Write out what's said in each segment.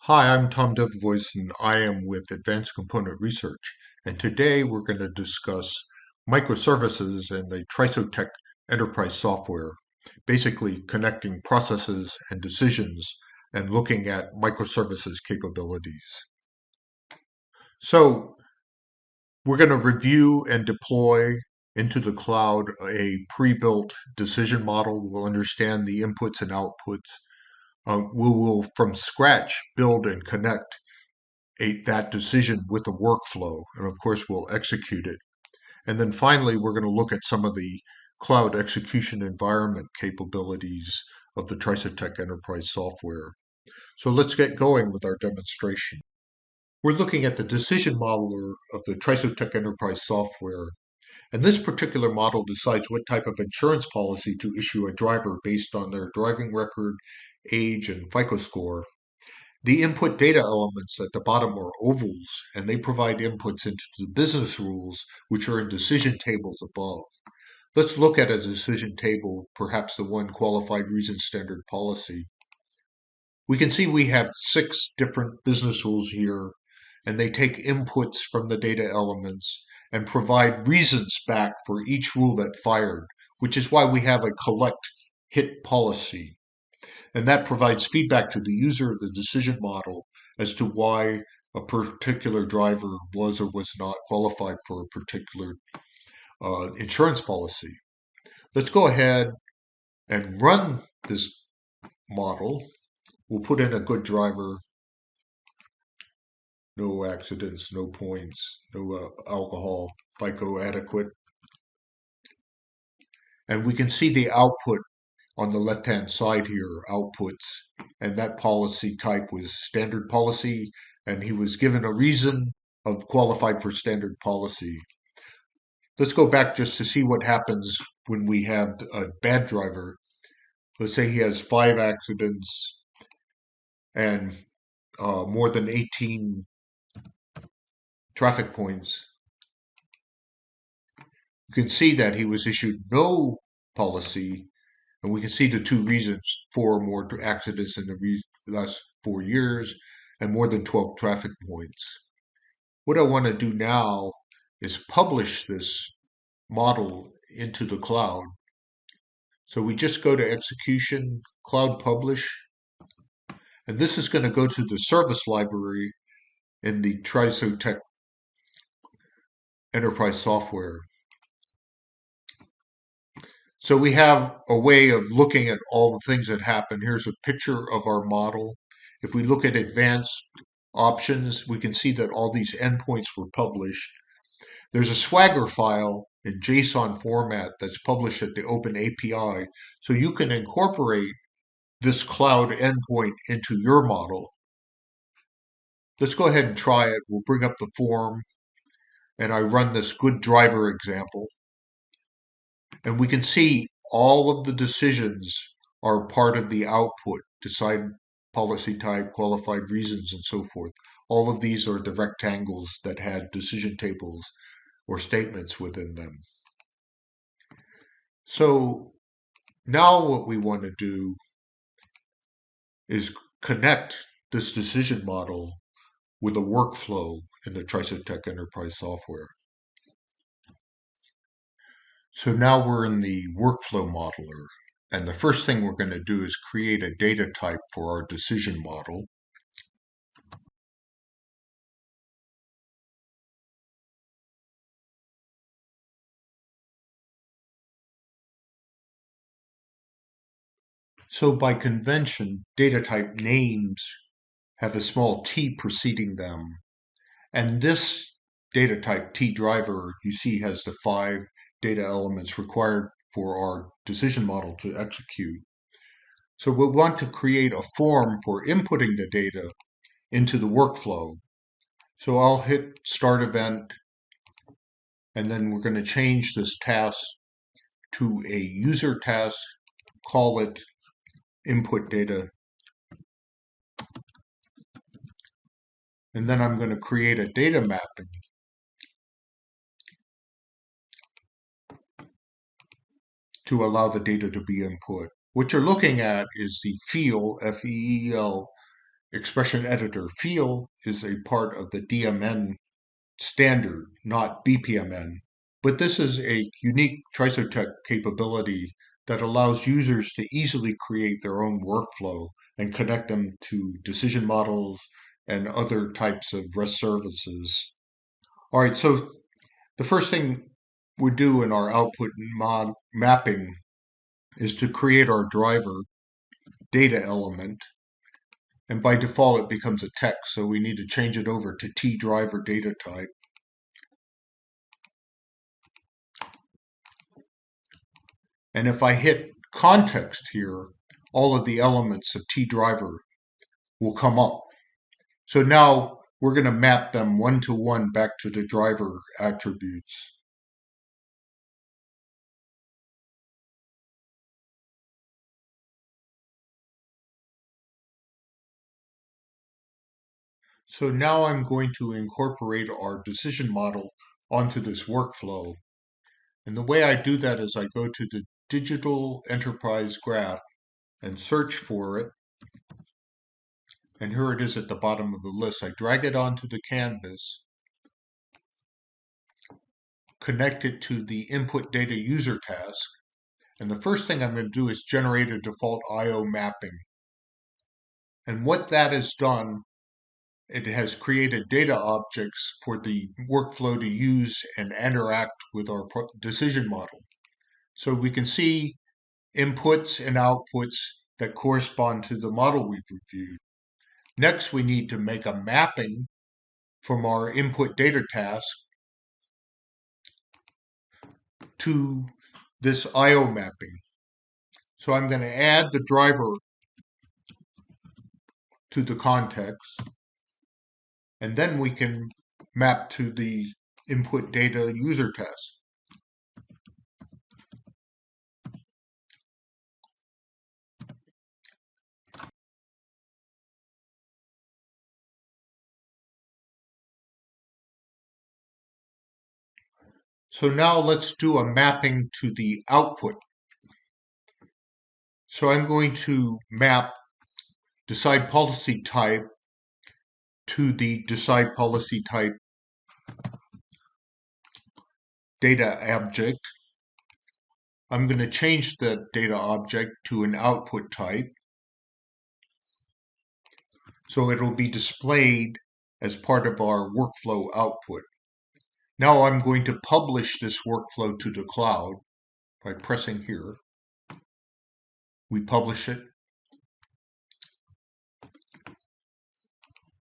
Hi, I'm Tom DeBevoise, and I am with Advanced Component Research. And today we're going to discuss microservices and the Trisotech enterprise software, basically connecting processes and decisions and looking at microservices capabilities. So we're going to review and deploy into the cloud a pre-built decision model. We'll understand the inputs and outputs. We will, from scratch, build and connect that decision with a workflow, and of course we'll execute it. And then finally, we're going to look at some of the cloud execution environment capabilities of the Trisotech enterprise software. So let's get going with our demonstration. We're looking at the decision modeler of the Trisotech enterprise software. And this particular model decides what type of insurance policy to issue a driver based on their driving record, age, and FICO score. The input data elements at the bottom are ovals, and they provide inputs into the business rules, which are in decision tables above. Let's look at a decision table, perhaps the one qualified reason standard policy. We can see we have 6 different business rules here, and they take inputs from the data elements and provide reasons back for each rule that fired, which is why we have a collect hit policy. And that provides feedback to the user of the decision model as to why a particular driver was or was not qualified for a particular insurance policy. Let's go ahead and run this model. We'll put in a good driver, no accidents, no points, no alcohol, FICO adequate. And we can see the output on the left-hand side here, outputs, and that policy type was standard policy, and he was given a reason of qualified for standard policy. Let's go back just to see what happens when we have a bad driver. Let's say he has 5 accidents and more than 18 traffic points. You can see that he was issued no policy. And we can see the 2 reasons: 4 or more accidents in the last 4 years and more than 12 traffic points. What I want to do now is publish this model into the cloud. So we just go to Execution, Cloud Publish, and this is going to go to the service library in the Trisotech enterprise software. So we have a way of looking at all the things that happen. Here's a picture of our model. If we look at advanced options, we can see that all these endpoints were published. There's a Swagger file in JSON format that's published at the Open API, so you can incorporate this cloud endpoint into your model. Let's go ahead and try it. We'll bring up the form, and I run this good driver example. And we can see all of the decisions are part of the output: decide policy type, qualified reasons, and so forth. All of these are the rectangles that had decision tables or statements within them. So now what we want to do is connect this decision model with a workflow in the Trisotech enterprise software. So now we're in the workflow modeler, and the first thing we're going to do is create a data type for our decision model. So by convention, data type names have a small t preceding them, and this data type T driver you see has the 5 data elements required for our decision model to execute. So we want to create a form for inputting the data into the workflow. So I'll hit start event, and then we're going to change this task to a user task, call it input data. And then I'm going to create a data mapping. To allow the data to be input. What you're looking at is the FEEL, F-E-E-L, expression editor feel is a part of the DMN standard, not BPMN. But this is a unique Trisotech capability that allows users to easily create their own workflow and connect them to decision models and other types of REST services. All right, so the first thing we do in our output mapping is to create our driver data element. And by default, it becomes a text, so we need to change it over to tDriver data type. And if I hit context here, all of the elements of tDriver will come up. So now we're going to map them one-to-one back to the driver attributes. So now I'm going to incorporate our decision model onto this workflow. And the way I do that is I go to the Digital Enterprise Graph and search for it. And here it is at the bottom of the list. I drag it onto the canvas, connect it to the input data user task. And the first thing I'm going to do is generate a default IO mapping. And what that has done, it has created data objects for the workflow to use and interact with our decision model. So we can see inputs and outputs that correspond to the model we've reviewed. Next, we need to make a mapping from our input data task to this IO mapping. So I'm going to add the driver to the context, and then we can map to the input data user task. So now let's do a mapping to the output. So I'm going to map decide policy type to the decide policy type data object. I'm going to change the data object to an output type, so it'll be displayed as part of our workflow output. Now I'm going to publish this workflow to the cloud by pressing here. We publish it,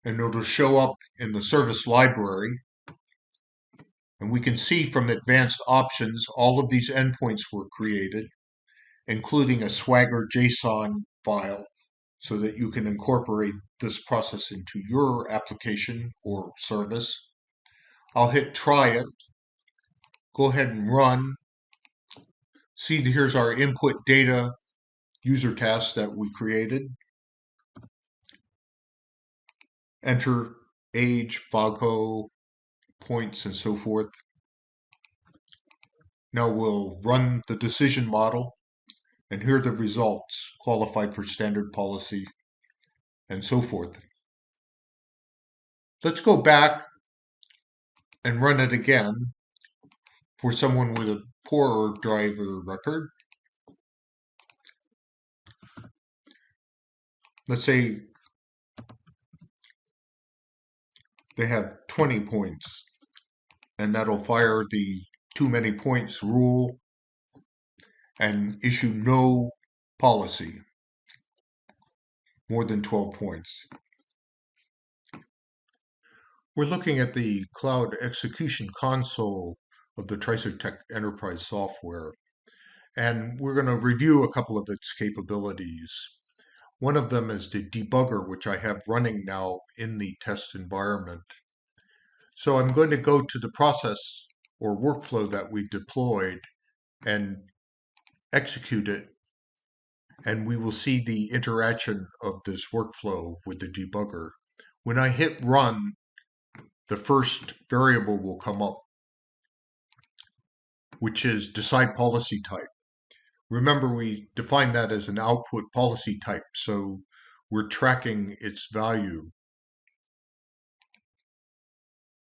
and it'll show up in the service library. And we can see from advanced options, all of these endpoints were created, including a Swagger JSON file, so that you can incorporate this process into your application or service. I'll hit try it, go ahead and run. See, here's our input data user task that we created. Enter age, FOGHO, points, and so forth. Now we'll run the decision model, and here are the results, qualified for standard policy, and so forth. Let's go back and run it again for someone with a poorer driver record. Let's say they have 20 points, and that'll fire the too many points rule and issue no policy more than 12 points. We're looking at the cloud execution console of the Trisotech enterprise software, and we're going to review a couple of its capabilities. One of them is the debugger, which I have running now in the test environment. So I'm going to go to the process or workflow that we deployed and execute it, and we will see the interaction of this workflow with the debugger. When I hit run, the first variable will come up, which is decide policy type. Remember, we defined that as an output policy type, so we're tracking its value.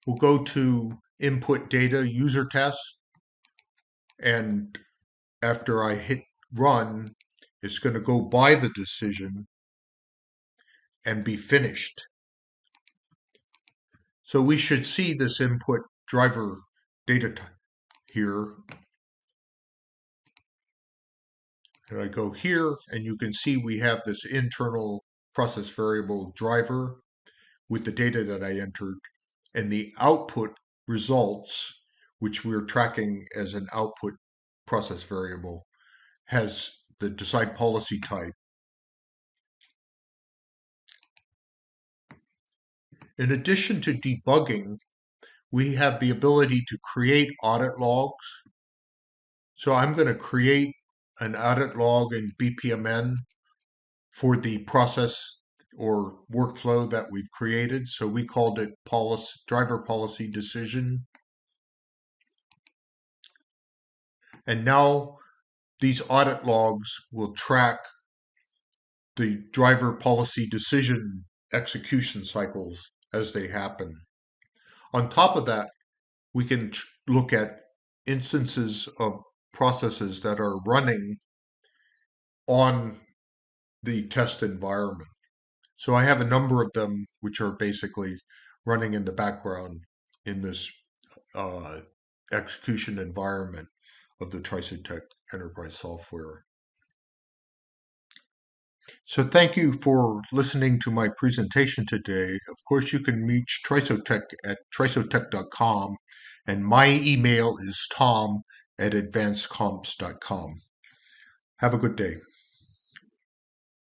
We'll go to input data user test, and after I hit run, it's going to go by the decision and be finished. So we should see this input driver data here. And I go here, and you can see we have this internal process variable driver with the data that I entered, and the output results, which we're tracking as an output process variable, has the decide policy type. In addition to debugging, we have the ability to create audit logs. So I'm going to create an audit log in BPMN for the process or workflow that we've created. So we called it driver policy decision. And now these audit logs will track the driver policy decision execution cycles as they happen. On top of that, we can look at instances of processes that are running on the test environment. So I have a number of them which are basically running in the background in this execution environment of the Trisotech enterprise software. So thank you for listening to my presentation today. Of course, you can reach Trisotech at trisotech.com, and my email is tom@advancedcomps.com. Have a good day.